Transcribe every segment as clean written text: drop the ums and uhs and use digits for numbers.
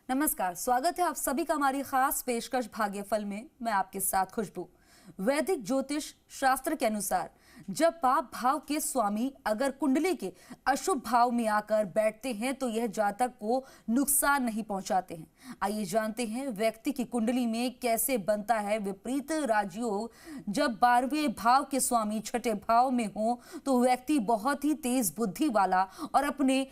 नमस्कार, स्वागत है आप सभी का हमारी खास पेशकश भाग्यफल में। मैं आपके साथ खुशबू। वैदिक ज्योतिष शास्त्र के अनुसार जब पाप भाव के स्वामी अगर कुंडली के अशुभ भाव में आकर बैठते हैं तो यह जातक को नुकसान नहीं पहुंचाते हैं। आइए जानते हैं व्यक्ति की कुंडली में कैसे बनता है विपरीत राजयोग। जब 12वें भाव के स्वामी छठे भाव में हो तो व्यक्ति बहुत ही तेज बुद्धि वाला और अपने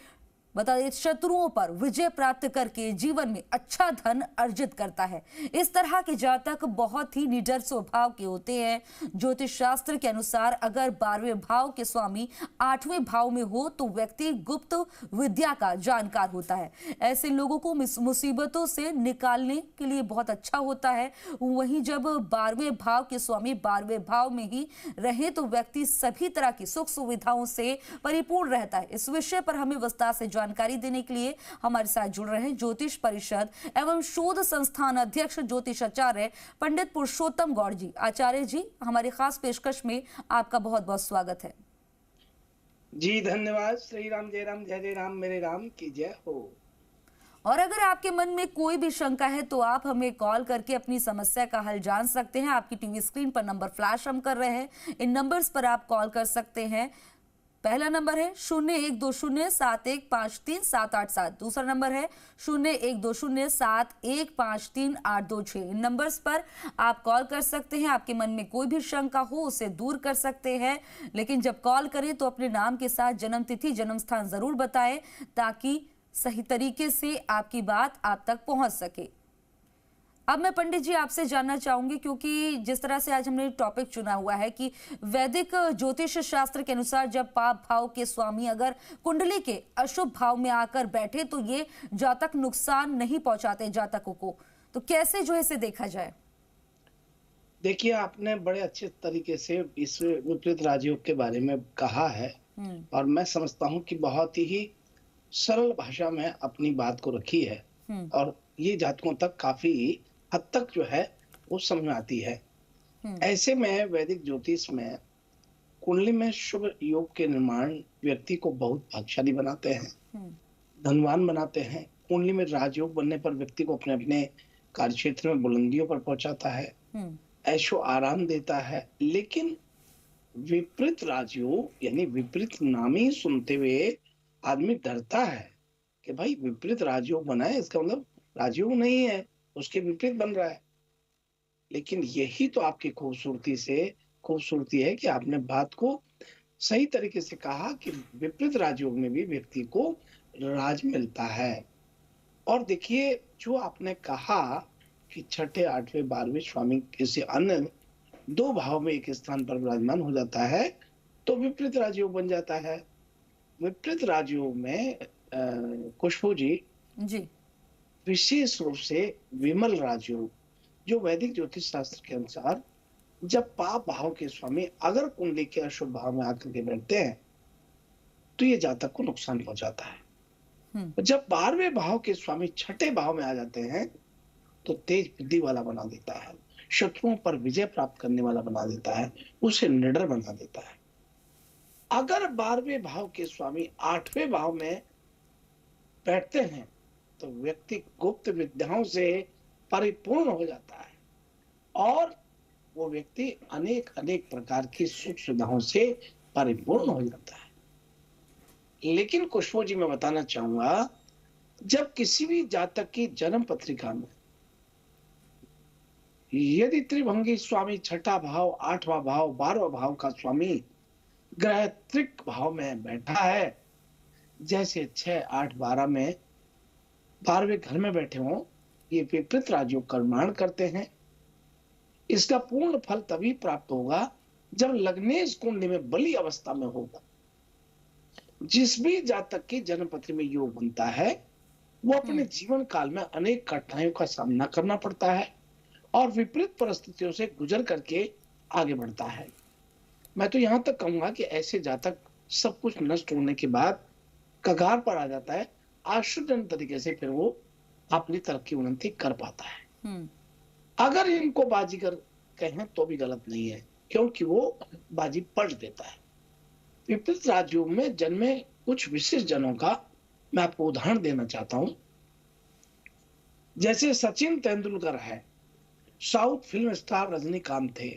बता दें शत्रुओं पर विजय प्राप्त करके जीवन में अच्छा धन अर्जित करता है। इस तरह के जातक बहुत ही निडर स्वभाव के होते हैं। ज्योतिष शास्त्र के अनुसार अगर 12वें भाव के स्वामी 8वें भाव में हो तो व्यक्ति गुप्त विद्या का जानकार होता है। ऐसे लोगों को मुसीबतों से निकालने के लिए बहुत अच्छा होता है। वहीं जब 12वें भाव के स्वामी 12वें भाव में ही रहे तो व्यक्ति सभी तरह की सुख सुविधाओं से परिपूर्ण रहता है। इस विषय पर हमें विस्तार से जानकारी देने के लिए हमारे साथ जुड़ रहे हैं ज्योतिष परिषद एवं शोध संस्थान अध्यक्ष ज्योतिष आचार्य पंडित पुरुषोत्तम गौड़ जी। आचार्य जी, हमारी खास पेशकश में आपका बहुत बहुत स्वागत है। जी धन्यवाद। श्री राम जय राम जय जय राम, मेरे राम की जय हो। और अगर आपके मन में कोई भी शंका है तो आप हमें कॉल करके अपनी समस्या का हल जान सकते हैं। आपकी टीवी स्क्रीन पर नंबर फ्लैश हम कर रहे हैं, इन नंबर्स पर आप कॉल कर सकते हैं। पहला नंबर है 0120715378 दूसरा नंबर है 0120715382 इन नंबर्स पर आप कॉल कर सकते हैं। आपके मन में कोई भी शंका हो उसे दूर कर सकते हैं, लेकिन जब कॉल करें तो अपने नाम के साथ जन्म तिथि जन्म स्थान जरूर बताएं ताकि सही तरीके से आपकी बात आप तक पहुंच सके। अब मैं पंडित जी आपसे जानना चाहूंगी, क्योंकि जिस तरह से आज हमने टॉपिक चुना हुआ है कि वैदिक ज्योतिष शास्त्र के अनुसार जब पाप भाव के स्वामी अगर कुंडली के अशुभ भाव में आकर बैठे तो ये जातक नुकसान नहीं पहुंचाते जातकों को, तो कैसे जो इसे देखा जाए? देखिए, आपने बड़े अच्छे तरीके से इस विपरीत राजयोग के बारे में कहा है और मैं समझता हूं कि बहुत ही सरल भाषा में अपनी बात को रखी है और ये जातकों तक काफी हद तक जो है वो समझ में आती है। ऐसे में वैदिक ज्योतिष में कुंडली में शुभ योग के निर्माण व्यक्ति को बहुत भाग्यशाली बनाते हैं, धनवान बनाते हैं। कुंडली में राजयोग बनने पर व्यक्ति को अपने अपने कार्य क्षेत्र में बुलंदियों पर पहुंचाता है, ऐशो आराम देता है। लेकिन विपरीत राजयोग यानी विपरीत नाम ही सुनते हुए आदमी डरता है कि भाई विपरीत राजयोग बना है, इसका मतलब राजयोग नहीं है, उसके विपरीत बन रहा है। लेकिन यही तो आपकी खूबसूरती है कि आपने बात को सही तरीके से कहा कि विपरीत राजयोग में भी व्यक्ति को राज मिलता है। और देखिए, जो आपने कहा कि छठे 8वें 12वें स्वामी किसी अन्य दो भाव में एक स्थान पर विराजमान हो जाता है तो विपरीत राजयोग बन जाता है। विपरीत राजयोग में खुशबू जी विशेष रूप से विमल राजयोग, जो वैदिक ज्योतिष शास्त्र के अनुसार जब पाप भाव के स्वामी अगर कुंडली के अशुभ भाव में आकर के बैठते हैं तो ये जातक को नुकसान पहुंचाता है। जब 12वें भाव के स्वामी छठे भाव में आ जाते हैं तो तेज बुद्धि वाला बना देता है, शत्रुओं पर विजय प्राप्त करने वाला बना देता है, उसे निडर बना देता है। अगर 12वें भाव के स्वामी 8वें भाव में बैठते हैं तो व्यक्ति गुप्त विद्याओं से परिपूर्ण हो जाता है और वो व्यक्ति अनेक अनेक प्रकार की सुख सुविधाओं से परिपूर्ण हो जाता है। लेकिन खुशबू जी, मैं बताना चाहूंगा, जब किसी भी जातक की जन्म पत्रिका में यदि त्रिभंगी स्वामी छठा भाव 8वां भाव 12वां भाव का स्वामी ग्रह त्रिक भाव में बैठा है, जैसे 6 8 12 में 12वें घर में बैठे हों, ये विपरीत राजयोग का निर्माण करते हैं। इसका पूर्ण फल तभी प्राप्त होगा जब लग्नेश कुंडली में बली अवस्था में होगा। जिस भी जातक की जन्म पत्री में योग बनता है वो अपने जीवन काल में अनेक कठिनाइयों का सामना करना पड़ता है और विपरीत परिस्थितियों से गुजर करके आगे बढ़ता है। मैं तो यहां तक कहूंगा कि ऐसे जातक सब कुछ नष्ट होने के बाद कगार पर आ जाता है, आश्चर्यजनक तरीके से फिर वो अपनी तरक्की उन्नति कर पाता है। अगर इनको बाजीगर कहें तो भी गलत नहीं है, क्योंकि वो बाजी पलट देता है। विपरीत राजयोग में जन्मे कुछ विशेष जनों का मैं आपको उदाहरण देना चाहता हूं। जैसे सचिन तेंदुलकर है, साउथ फिल्म स्टार रजनीकांत थे,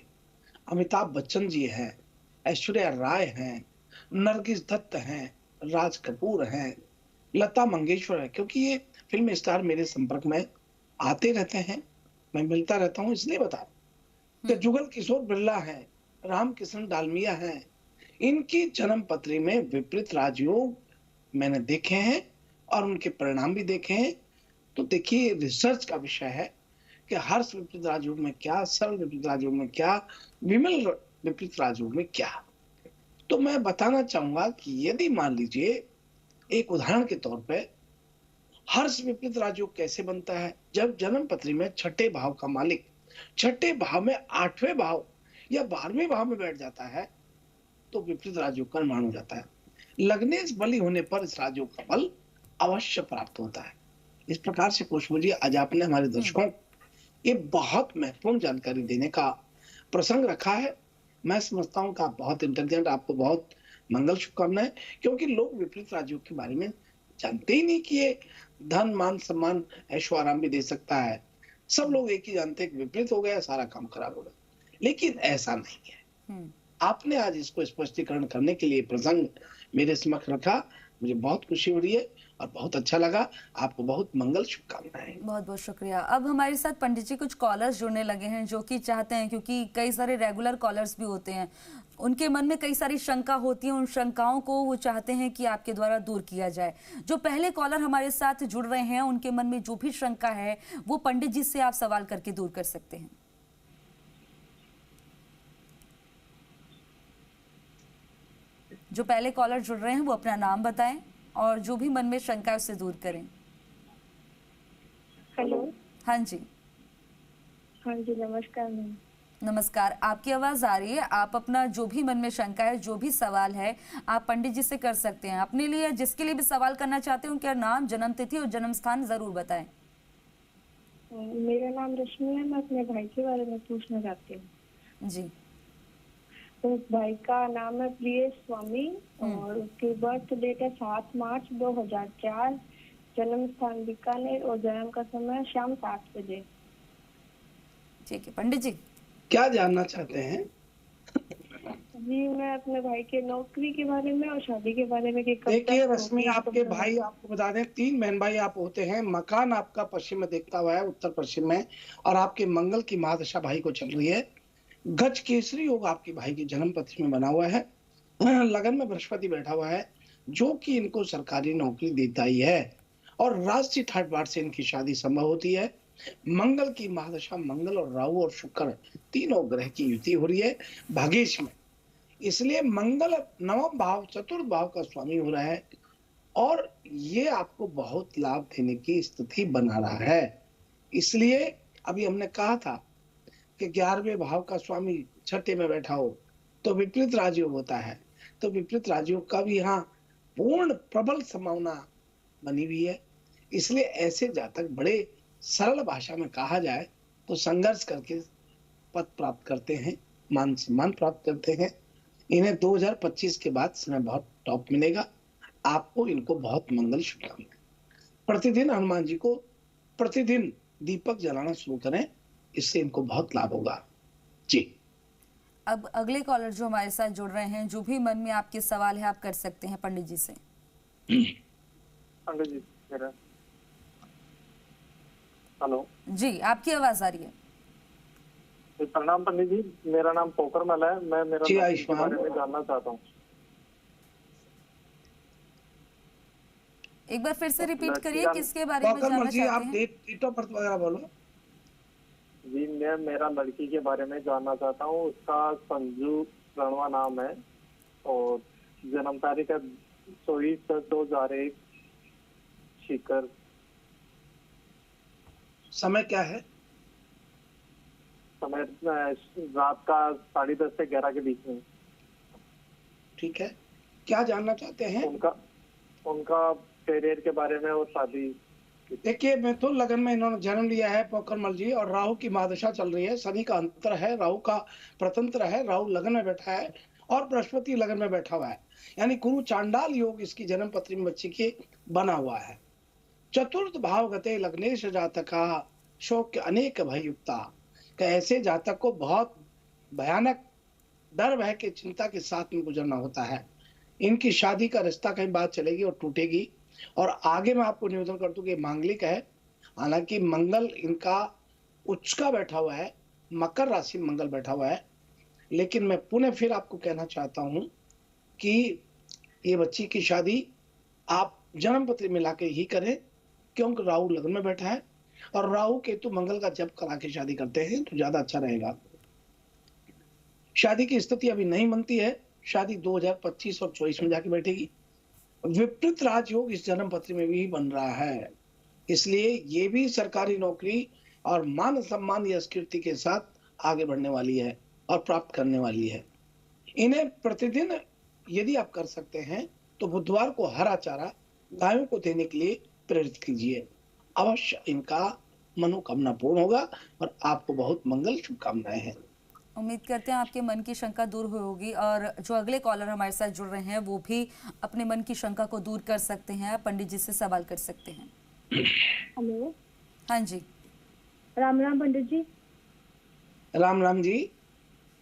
अमिताभ बच्चन जी हैं, ऐश्वर्या राय हैं, नरगिस दत्त हैं, राज कपूर हैं, लता मंगेशकर है, क्योंकि ये फिल्म स्टार मेरे संपर्क में आते रहते हैं, मैं मिलता रहता हूँ, इसलिए बता रहा हूँ कि हम्म। जुगल किशोर बिरला हैं, रामकिशन डालमिया हैं, इनकी जन्म पत्री में विपरीत राजयोग मैंने देखे हैं और उनके परिणाम भी देखे हैं। तो देखिए, रिसर्च का विषय है कि हर्ष विपरीत राजयोग में क्या, सरल विपरीत राजयोग में क्या, विमल विपरीत राजयोग में क्या। तो मैं बताना चाहूंगा कि यदि मान लीजिए, एक उदाहरण के तौर पे, हर्ष विपरीत राजयोग कैसे बनता है, जब जन्म पत्री में छठे भाव का मालिक छठे भाव में आठवें भाव या 12वें भाव में बैठ जाता है, तो विपरीत राजयोग का निर्माण हो जाता है। लग्नेश बली होने पर इस राजयोग का फल अवश्य प्राप्त होता है। इस प्रकार से खुशबू जी, आज आपने हमारे हम्म। दर्शकों ये बहुत महत्वपूर्ण जानकारी देने का प्रसंग रखा है। मैं समझता हूं कि आप बहुत इंटेलिजेंट, आपको बहुत मंगल शुभकामनाएं, क्योंकि लोग विपरीत राज्यों के बारे में जानते ही नहीं कि ये धन मान सम्मान ऐशो आराम भी दे सकता है। सब लोग एक ही जानते हैं कि विपरीत हो गया सारा काम खराब हो गया, लेकिन ऐसा नहीं है। हम्म। आपने आज इसको स्पष्टीकरण करने के लिए प्रसंग मेरे समक्ष रखा, मुझे बहुत खुशी हो रही है और बहुत अच्छा लगा। आपको बहुत मंगल शुभकामनाएं। बहुत बहुत शुक्रिया। अब हमारे साथ पंडित जी कुछ कॉलर्स जुड़ने लगे हैं जो कि चाहते हैं, क्योंकि कई सारे रेगुलर कॉलर्स भी होते हैं, उनके मन में कई सारी शंका होती है, उन शंकाओं को वो चाहते हैं कि आपके द्वारा दूर किया जाए। जो पहले कॉलर हमारे साथ जुड़ रहे हैं, उनके मन में जो भी शंका है वो पंडित जी से आप सवाल करके दूर कर सकते हैं। जो पहले कॉलर जुड़ रहे हैं वो अपना नाम बताएं और जो भी मन में शंका है उससे दूर करें। हेलो। हाँ जी, हाँ जी, नमस्कार मैम। नमस्कार। आपकी आवाज आ रही है। आप अपना जो भी मन में शंका है, जो भी सवाल है, आप पंडित जी से कर सकते हैं। अपने लिए, जिसके लिए भी सवाल करना चाहते हो, उनका नाम, जन्म तिथि और जन्म स्थान जरूर बताएं। मेरा नाम रश्मि है, मैं अपने भाई के बारे में पूछना चाहती हूँ। जी। तो भाई का नाम है प्रिय स्वामी और उसकी बर्थ डेट है 7 मार्च 2004, जन्म स्थान बीकानेर और जन्म का समय शाम 7 बजे। ठीक है पंडित जी, क्या जानना चाहते हैं? जी, मैं अपने भाई के नौकरी के बारे में और शादी के बारे में कि कब देखिए तक रश्मि, होगी, आपके कब भाई, आपको बता दें, 3 बहन भाई आप होते हैं। मकान आपका पश्चिम में देखता हुआ है, उत्तर पश्चिम में, और आपके मंगल की महादशा भाई को चल रही है। गज केसरी योग आपके भाई की जन्म पत्री में बना हुआ है। लगन में बृहस्पति बैठा हुआ है, जो कि इनको सरकारी नौकरी देता ही है, और राष्ट्रीय ठाट बाट से इनकी शादी संभव होती है। मंगल की महादशा, मंगल और राहु और शुक्र तीनों ग्रह की युति हो रही है भाग्येश में, इसलिए मंगल नवम भाव, चतुर्थ भाव का स्वामी हो रहा है, और ये आपको बहुत लाभ देने की स्थिति बना रहा है। इसलिए अभी हमने कहा था कि 11वें भाव का स्वामी छठे में बैठा हो तो विपरीत राजयोग होता है, तो विपरीत राजयोग का भी यहाँ पूर्ण प्रबल संभावना बनी हुई है। इसलिए ऐसे जातक बड़े सरल भाषा में कहा जाए तो संघर्ष करके पद प्राप्त करते हैं, मान सम्मान प्राप्त करते हैं। इन्हें 2025 के बाद समय बहुत टॉप मिलेगा। आपको इनको बहुत मंगल शुभकामनाएं। प्रतिदिन हनुमान जी को प्रतिदिन दीपक जलाना शुरू करें, इससे इनको बहुत लाभ होगा जी। अब अगले कॉलर जो हमारे साथ जुड़ रहे हैं, जो भी मन में आपके सवाल है आप कर सकते हैं पंडित जी से। पंडित जी मेरा, हेलो जी, आपकी आवाज आ रही है। प्रणाम पंडित जी, मेरा नाम पोखरमल है। मैं मेरा जी, नौकरी के आयुष्मान। बारे में जानना चाहता हूँ। एक बार फिर से रिपीट लड़की करिए, का- किसके बारे में जानना जी, आप चाहते हैं। डेट ऑफ बर्थ वगैरह बोलो। जी, मैं मेरा लड़की के बारे में जानना चाहता हूँ। उसका संजू रणवा नाम है और जन्म तारीख है 24/2001, शिकर। समय क्या है? समय रात का 10:30 से 11 के बीच में। ठीक है, क्या जानना चाहते हैं? उनका करियर के बारे में और शादी। देखिए, मैं तो लगन में इन्होंने जन्म लिया है पोखरमल जी, और राहु की महादशा चल रही है, शनि का अंतर है, राहु का प्रतंत्र है, राहु लगन में बैठा है और बृहस्पति लगन में बैठा हुआ है, यानी गुरु चांडाल योग इसकी जन्म पत्री में बच्ची की बना हुआ है। चतुर्थ भाव गते लग्नेश जातका शोक अनेक भययुक्ता। कि ऐसे जातक को बहुत भयानक डर भय के चिंता के साथ में गुजरना होता है। इनकी शादी का रिश्ता कहीं बात चलेगी और टूटेगी। और आगे मैं आपको निवेदन कर दूं कि मांगलिक है, हालांकि मंगल इनका उच्च का बैठा हुआ है, मकर राशि में मंगल बैठा हुआ है, लेकिन मैं पुनः फिर आपको कहना चाहता हूं कि ये बच्ची की शादी आप जन्म पत्री मिला के ही करें, क्योंकि राहु लग्न में बैठा है और राहु केतु मंगल का जप करा के शादी करते हैं तो ज्यादा अच्छा रहेगा। शादी की स्थिति अभी नहीं बनती है, शादी 2025 और 24 में जाके बैठेगी। विपरीत राजयोग इस जन्म पत्री में भी बन रहा है, इसलिए ये भी सरकारी नौकरी और मान सम्मान यश कीर्ति के साथ आगे बढ़ने वाली है और प्राप्त करने वाली है। इन्हें प्रतिदिन यदि आप कर सकते हैं तो बुधवार को हरा चारा गायों को देने के लिए प्रेरित कीजिए, अवश्य इनका मनोकामना पूर्ण होगा और आपको बहुत मंगल शुभकामनाएं हैं। उम्मीद करते हैं आपके मन की शंका दूर हुई होगी और जो अगले कॉलर हमारे साथ जुड़ रहे हैं वो भी अपने मन की शंका को दूर कर सकते हैं, पंडित जी से सवाल कर सकते हैं। हेलो। हाँ जी, राम राम पंडित जी। राम राम जी।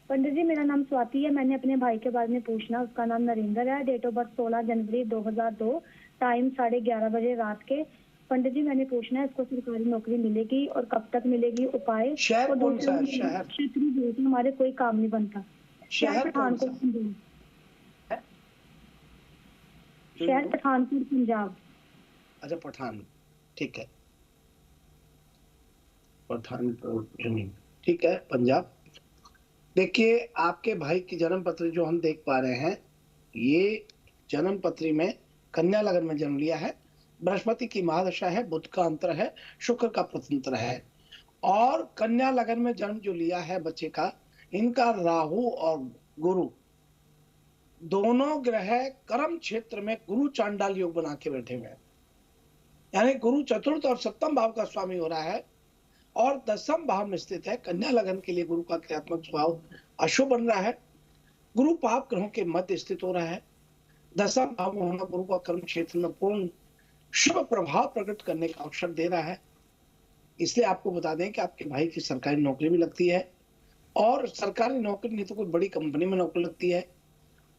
पंडित जी मेरा नाम स्वाति है, मैंने अपने भाई के बारे में पूछना। उसका नाम नरेंद्र है, डेट ऑफ बर्थ 16 जनवरी 2002, टाइम 11:30 बजे रात के। पंडित जी मैंने पूछना है इसको सरकारी नौकरी मिलेगी और कब तक मिलेगी, उपाय। शहर और कौन सा है? दूसरा शहर क्षेत्रीय भेद में हमारे कोई काम नहीं बनता। शहर कौन सा? शहर पठानकोट पंजाब। अच्छा पठान, ठीक है, पठानकोट जमीन, ठीक है, पंजाब। देखिए आपके भाई की जन्म पत्री जो हम देख पा रहे हैं, ये जन्म पत्री में कन्या लगन में जन्म लिया है, बृहस्पति की महादशा है, बुध का अंतर है, शुक्र का प्रतंत्र है। और कन्या लगन में जन्म जो लिया है बच्चे का, इनका राहु और गुरु दोनों ग्रह कर्म क्षेत्र में गुरु चांडाल योग बना के बैठे हुए हैं, यानी गुरु चतुर्थ और सप्तम भाव का स्वामी हो रहा है और दसम भाव में स्थित है। कन्या लगन के लिए गुरु का क्रियात्मक स्वभाव अशुभ बन रहा है, गुरु पाप ग्रहों के मध्य स्थित हो रहा है। दसम भाव में होना गुरु का कर्म क्षेत्र में पूर्ण शुभ प्रभाव प्रकट करने का अवसर दे रहा है। इसलिए आपको बता दें कि आपके भाई की सरकारी नौकरी भी लगती है और सरकारी नौकरी नहीं तो कोई बड़ी कंपनी में नौकरी लगती है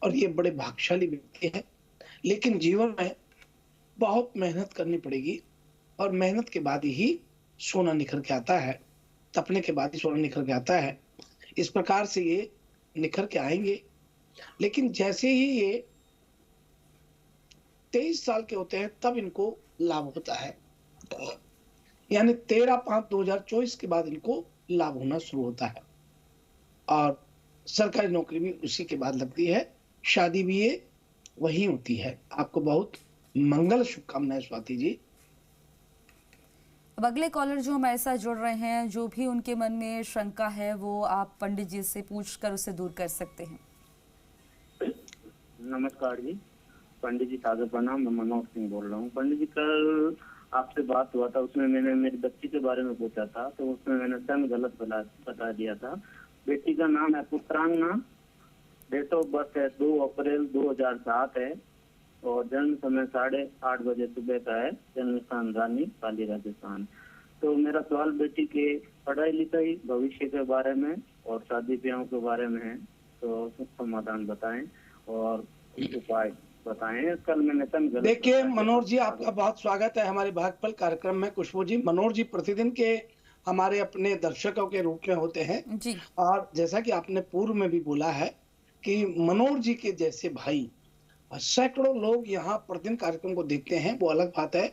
और ये बड़े भाग्यशाली व्यक्ति है। लेकिन जीवन में बहुत मेहनत करनी पड़ेगी और मेहनत के बाद ही सोना निखर के आता है, तपने के बाद ही सोना निखर के आता है। इस प्रकार से ये निखर के आएंगे। लेकिन जैसे ही ये 23 साल के होते हैं तब इनको लाभ होता है, यानी 13/5/2024 के बाद इनको लाभ होना शुरू होता है और सरकारी नौकरी भी उसी के बाद लगती है, शादी भी ये वही होती है। आपको बहुत मंगल शुभकामनाएं स्वाति जी। अब अगले कॉलर जो हमारे साथ जुड़ रहे हैं, जो भी उनके मन में शंका है वो आप पंडित जी से पूछकर उसे दूर कर सकते हैं। नमस्कार जी, पंडित जी सादर प्रणाम, मैं मनोज सिंह बोल रहा हूँ। पंडित जी कल आपसे बात हुआ था, उसमें मैंने मेरी बच्ची के बारे में पूछा था तो उसमें मैंने सन गलत बता दिया था। बेटी का नाम है पुत्रांगना, डेट ऑफ बर्थ है 2 अप्रैल 2007 है और जन्म समय 8:30 बजे सुबह का है, जन्म स्थान रानी पाली राजस्थान। तो मेरा सवाल बेटी के पढ़ाई लिखाई भविष्य के बारे में और शादी ब्याह के बारे में है, तो समाधान बताएं और उपाय बताएं। कल मैंने देखिए मनोहर जी, आपका बहुत स्वागत है हमारे भागफल कार्यक्रम में। खुशबू जी, मनोहर जी प्रतिदिन के हमारे अपने दर्शकों के रूप में होते हैं जी। और जैसा कि आपने पूर्व में भी बोला है कि मनोहर जी के जैसे भाई सैकड़ों लोग यहाँ प्रतिदिन कार्यक्रम को देखते हैं, वो अलग बात है।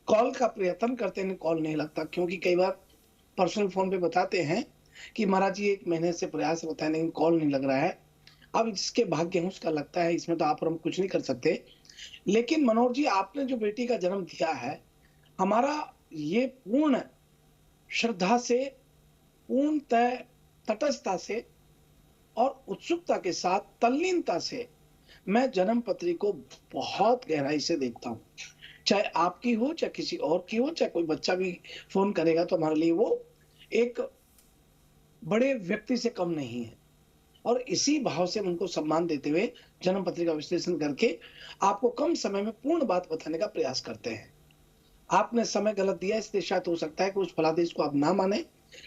कॉल का प्रयत्न करते हैं, कॉल नहीं लगता, क्योंकि कई बार पर्सनल फोन पे बताते हैं कि महाराज जी 1 महीने से प्रयास होता है लेकिन कॉल नहीं लग रहा है। अब जिसके भाग्य है उसका लगता है, इसमें तो आप और हम कुछ नहीं कर सकते। लेकिन मनोहर जी, आपने जो बेटी का जन्म दिया है, हमारा ये पूर्ण श्रद्धा से, पूर्ण तटस्थता से और उत्सुकता के साथ, तल्लीनता से मैं जन्म पत्री को बहुत गहराई से देखता हूँ। चाहे आपकी हो, चाहे किसी और की हो, चाहे कोई बच्चा भी फोन करेगा तो हमारे लिए वो एक बड़े व्यक्ति से कम नहीं है। और इसी भाव से उनको सम्मान देते हुए जन्म पत्री का विश्लेषण करके आपको कम समय में पूर्ण बात बताने का प्रयास करते हैं। आपने समय गलत दिया, इसलिए शायद हो सकता है कि उस फलादेश को आप ना माने।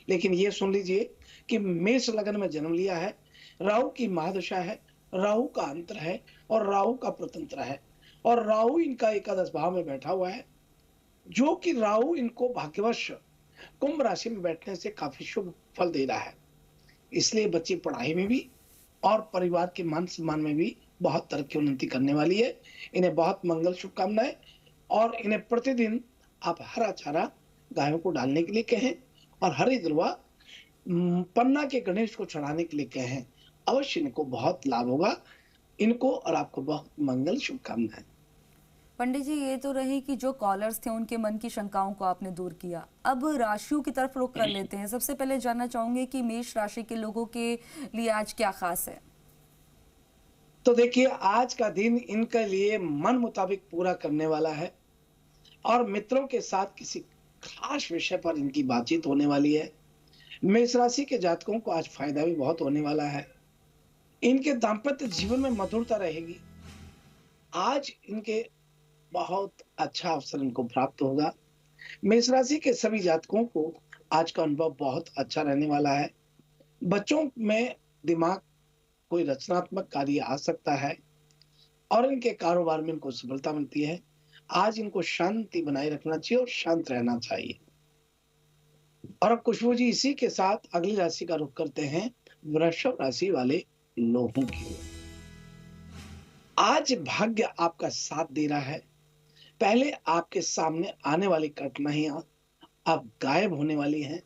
लेकिन ये सुन लीजिए कि मेष लगन में जन्म लिया है, राहु की महादशा है, राहु का अंतर है और राहु का प्रतंत्र है, और राहु इनका एकादश भाव में बैठा हुआ है, जो कि राहु इनको भाग्यवश कुंभ राशि में बैठने से काफी शुभ फल दे रहा है। इसलिए बच्ची पढ़ाई में भी और परिवार के मान सम्मान में भी बहुत तरक्की उन्नति करने वाली है। इन्हें बहुत मंगल शुभकामनाएं, और इन्हें प्रतिदिन आप हरा चारा गायों को डालने के लिए कहें और हरी दुर्वा पन्ना के गणेश को चढ़ाने के लिए कहें। अवश्य इनको बहुत लाभ होगा, इनको और आपको बहुत मंगल शुभकामनाएं। पंडित जी, ये तो रही कि जो कॉलर्स थे उनके मन की शंकाओं को आपने दूर किया। अब राशियों की तरफ रुख कर लेते हैं। सबसे पहले जानना चाहूंगे कि मेष राशि के लोगों के लिए आज क्या खास है। तो देखिए, आज का दिन इनके लिए मन मुताबिक पूरा करने वाला है, और मित्रों के साथ किसी खास विषय पर इनकी बातचीत होने वाली है। मेष राशि के जातकों को आज फायदा भी बहुत होने वाला है। इनके दाम्पत्य जीवन में मधुरता रहेगी। आज इनके बहुत अच्छा अवसर इनको प्राप्त होगा। मेष राशि के सभी जातकों को आज का अनुभव बहुत अच्छा रहने वाला है। बच्चों में दिमाग कोई रचनात्मक कार्य आ सकता है, और इनके कारोबार में इनको सफलता मिलती है। आज इनको शांति बनाए रखना चाहिए और शांत रहना चाहिए। और अब खुशबू जी, इसी के साथ अगली राशि का रुख करते हैं, वृषभ राशि वाले लोगों की ओर। आज भाग्य आपका साथ दे रहा है। पहले आपके सामने आने वाली कठिनाइयां अब गायब होने वाली हैं,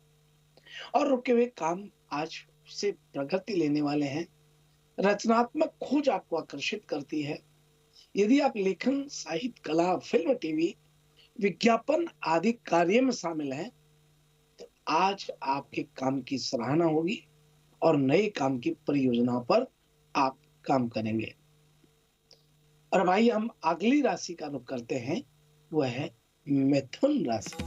और रुके हुए काम आज से प्रगति लेने वाले हैं। रचनात्मक खोज आपको आकर्षित करती है। यदि आप लेखन, साहित्य, कला, फिल्म, टीवी, विज्ञापन आदि कार्य में शामिल हैं, तो आज आपके काम की सराहना होगी और नए काम की परियोजनाओं पर आप काम करेंगे। और भाई, हम अगली राशि का रुख करते हैं, वह है मिथुन राशि।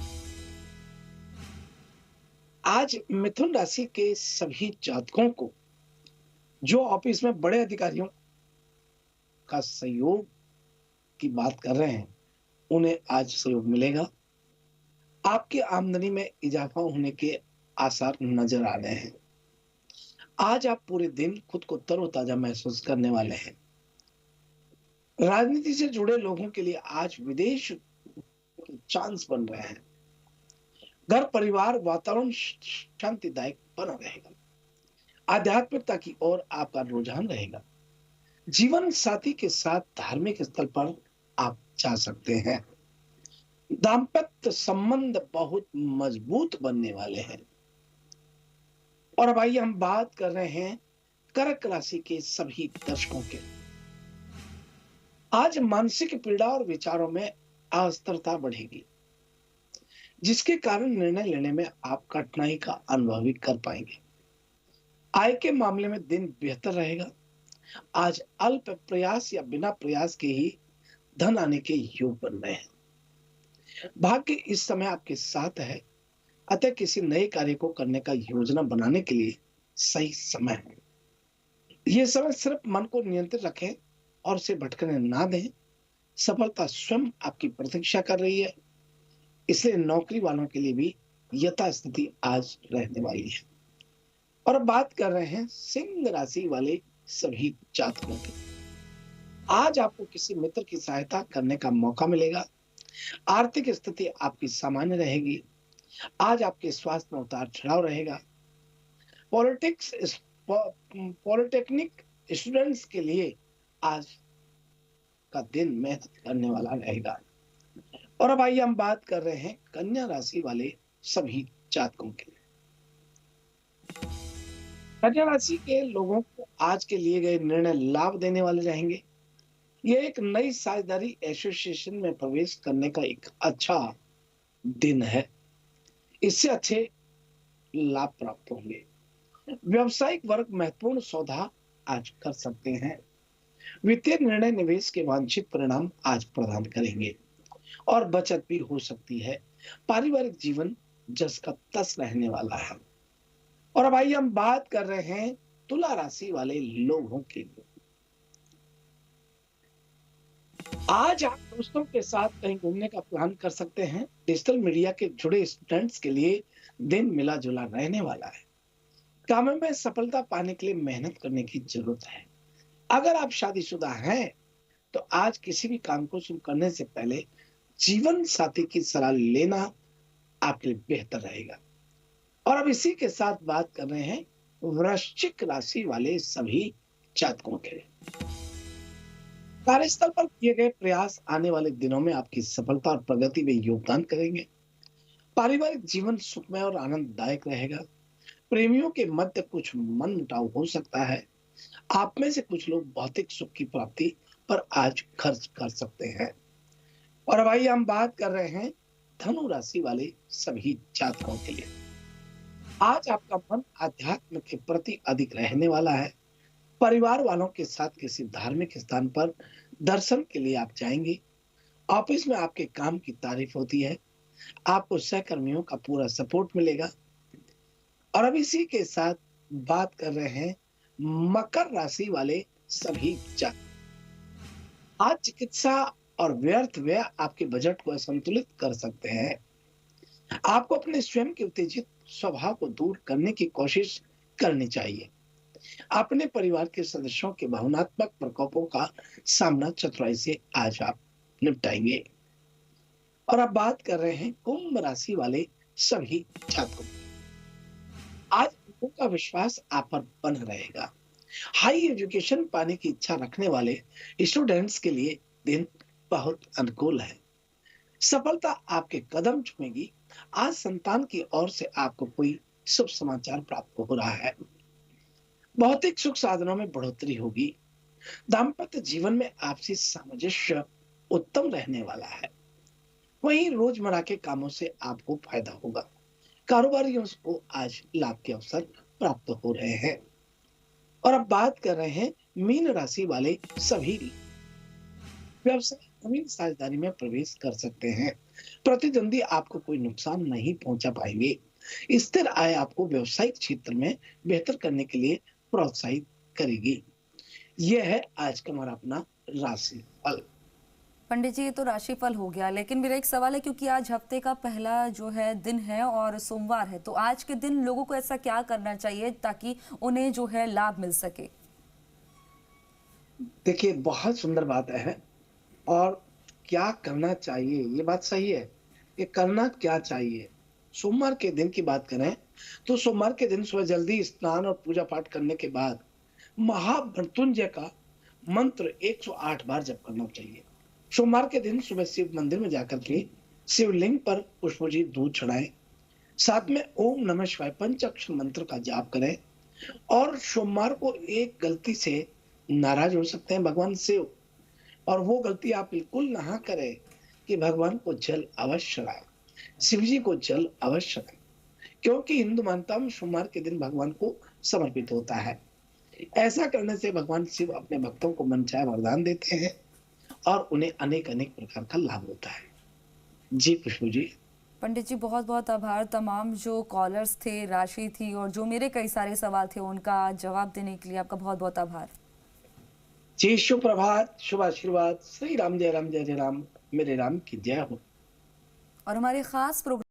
आज मिथुन राशि के सभी जातकों को जो ऑफिस में बड़े अधिकारियों का सहयोग की बात कर रहे हैं, उन्हें आज सहयोग मिलेगा। आपकी आमदनी में इजाफा होने के आसार नजर आ रहे हैं। आज आप पूरे दिन खुद को तरोताजा महसूस करने वाले हैं। राजनीति से जुड़े लोगों के लिए आज विदेश के चांस बन रहे हैं। घर परिवार वातावरण शांतिदायक बना रहेगा। आध्यात्मिकता की ओर आपका रुझान रहेगा। जीवन साथी के साथ धार्मिक स्थल पर आप जा सकते हैं। दाम्पत्य संबंध बहुत मजबूत बनने वाले हैं। और भाई, हम बात कर रहे हैं कर्क राशि के सभी दर्शकों के। आज मानसिक पीड़ा और विचारों में अस्थिरता बढ़ेगी, जिसके कारण निर्णय लेने में आप कठिनाई का अनुभव भी कर पाएंगे। आय के मामले में दिन बेहतर रहेगा। आज अल्प प्रयास या बिना प्रयास के ही धन आने के योग बन रहे हैं। भाग्य इस समय आपके साथ है, अतः किसी नए कार्य को करने का योजना बनाने के लिए सही समय है। यह समय सिर्फ मन को नियंत्रित रखें और उसे भटकने ना दें। सफलता स्वयं आपकी प्रतीक्षा कर रही है, इसलिए नौकरी वालों के लिए भी यथास्थिति आज रहने वाली है। और अब बात कर रहे हैं सिंह राशि वाले सभी जातकों की। आज आपको किसी मित्र की सहायता करने का मौका मिलेगा। आर्थिक स्थिति आपकी सामान्य रहेगी। आज आपके स्वास्थ्य में उतार चढ़ाव रहेगा। पॉलिटेक्निक स्टूडेंट्स के लिए आज का दिन मेहनत करने वाला रहेगा। और अब आइए हम बात कर रहे हैं कन्या राशि वाले सभी जातकों के। कन्या राशि के लोगों को आज के लिए गए निर्णय लाभ देने वाले रहेंगे। यह एक नई साझेदारी एसोसिएशन में प्रवेश करने का एक अच्छा दिन है। इससे अच्छे लाभ प्राप्त होंगे। व्यावसायिक वर्ग महत्वपूर्ण सौदा आज कर सकते हैं। वित्तीय निर्णय निवेश के वांछित परिणाम आज प्रदान करेंगे और बचत भी हो सकती है। पारिवारिक जीवन जस का तस रहने वाला है। और अब आइए हम बात कर रहे हैं तुला राशि वाले लोगों के लिए। आज आप दोस्तों के साथ कहीं घूमने का प्लान कर सकते हैं। डिजिटल मीडिया के जुड़े स्टूडेंट्स के लिए दिन मिला जुला रहने वाला है। कामों में सफलता पाने के लिए मेहनत करने की जरूरत है। अगर आप शादीशुदा हैं तो आज किसी भी काम को शुरू करने से पहले जीवन साथी की सलाह लेना आपके लिए बेहतर रहेगा। और अब इसी के साथ बात कर रहे हैं वृश्चिक राशि वाले सभी जातकों के लिए। कार्यस्थल पर किए गए प्रयास आने वाले दिनों में आपकी सफलता और प्रगति में योगदान करेंगे। पारिवारिक जीवन सुखमय और आनंददायक रहेगा। प्रेमियों के मध्य कुछ मनमुटाव हो सकता है। आप में से कुछ लोग भौतिक सुख की प्राप्ति पर आज खर्च कर सकते हैं। और अब आइए हम बात कर रहे हैं धनु राशि वाले सभी जातकों के लिए। आज आपका मन आध्यात्म के प्रति अधिक रहने वाला है। परिवार वालों के साथ किसी धार्मिक स्थान पर दर्शन के लिए आप जाएंगे। ऑफिस में आपके काम की तारीफ होती है। आपको सहकर्मियों का पूरा सपोर्ट मिलेगा। और अब इसी के साथ बात कर रहे हैं मकर राशि वाले सभी जातक। आज चिकित्सा और व्यर्थ व्यय आपके बजट को असंतुलित कर सकते हैं। आपको अपने स्वयं के उत्तेजित स्वभाव को दूर करने की कोशिश करनी चाहिए। अपने परिवार के सदस्यों के भावनात्मक प्रकोपों का सामना चतुराई से आज आप निपटाएंगे। और अब बात कर रहे हैं कुंभ राशि वाले सभी जातकों। आज लोगों का विश्वास आप पर बना रहेगा। हाई एजुकेशन पाने की इच्छा रखने वाले स्टूडेंट्स के लिए दिन बहुत अनुकूल है। सफलता आपके कदम चूमेगी। आज संतान की ओर से आपको कोई शुभ समाचार प्राप्त हो रहा है। भौतिक सुख साधनों में बढ़ोतरी होगी। दाम्पत्य जीवन में आपसी सामंजस्य उत्तम रहने वाला है। वहीं रोजमर्रा के कामों से आपको फायदा होगा। कारोबारियों को आज लाभ के अवसर प्राप्त हो रहे हैं। और अब बात कर रहे हैं मीन राशि वाले सभी। व्यवसाय नवीन साझेदारी में प्रवेश कर सकते हैं। प्रतिद्वंदी आपको कोई नुकसान नहीं पहुंचा पाएंगे। स्थिर आय आपको व्यवसायिक क्षेत्र में बेहतर करने के लिए प्रोत्साहित करेगी। यह है आज का हमारा अपना राशि फल। पंडित जी, ये तो राशिफल हो गया, लेकिन मेरा एक सवाल है, क्योंकि आज हफ्ते का पहला जो है दिन है और सोमवार है, तो आज के दिन लोगों को ऐसा क्या करना चाहिए ताकि उन्हें जो है लाभ मिल सके? देखिए, बहुत सुंदर बात है। और क्या करना चाहिए, ये बात सही है। ये करना क्या चाहिए। सोमवार के दिन की बात करें तो सोमवार के दिन सुबह जल्दी स्नान और पूजा पाठ करने के बाद महामृत्युंजय का मंत्र 108 बार जप करना चाहिए। सोमवार के दिन सुबह शिव मंदिर में जाकर के शिवलिंग पर पुष्पजी दूध चढ़ाएं। साथ में ओम नमः शिवाय पंचाक्षर मंत्र का जाप करें। और सोमवार को एक गलती से नाराज हो सकते हैं भगवान शिव, और वो गलती आप बिल्कुल ना करें कि भगवान को जल अवश्य लाएं, शिव जी को जल अवश्य दें, क्योंकि हिंदू मान्यता में सोमवार के दिन भगवान को समर्पित होता है। ऐसा करने से भगवान शिव अपने भक्तों को मनचाहे वरदान देते हैं और उन्हें अनेक अनेक प्रकार का लाभ होता है। जी खुशबू जी। पंडित जी, बहुत बहुत आभार। तमाम जो कॉलर्स थे, राशि थी और जो मेरे कई सारे सवाल थे, उनका जवाब देने के लिए आपका बहुत बहुत आभार। जी, शुभ प्रभात, शुभ आशीर्वाद। श्री राम जय राम, जय जय राम, मेरे राम की जय हो। और हमारे खास प्रोग्राम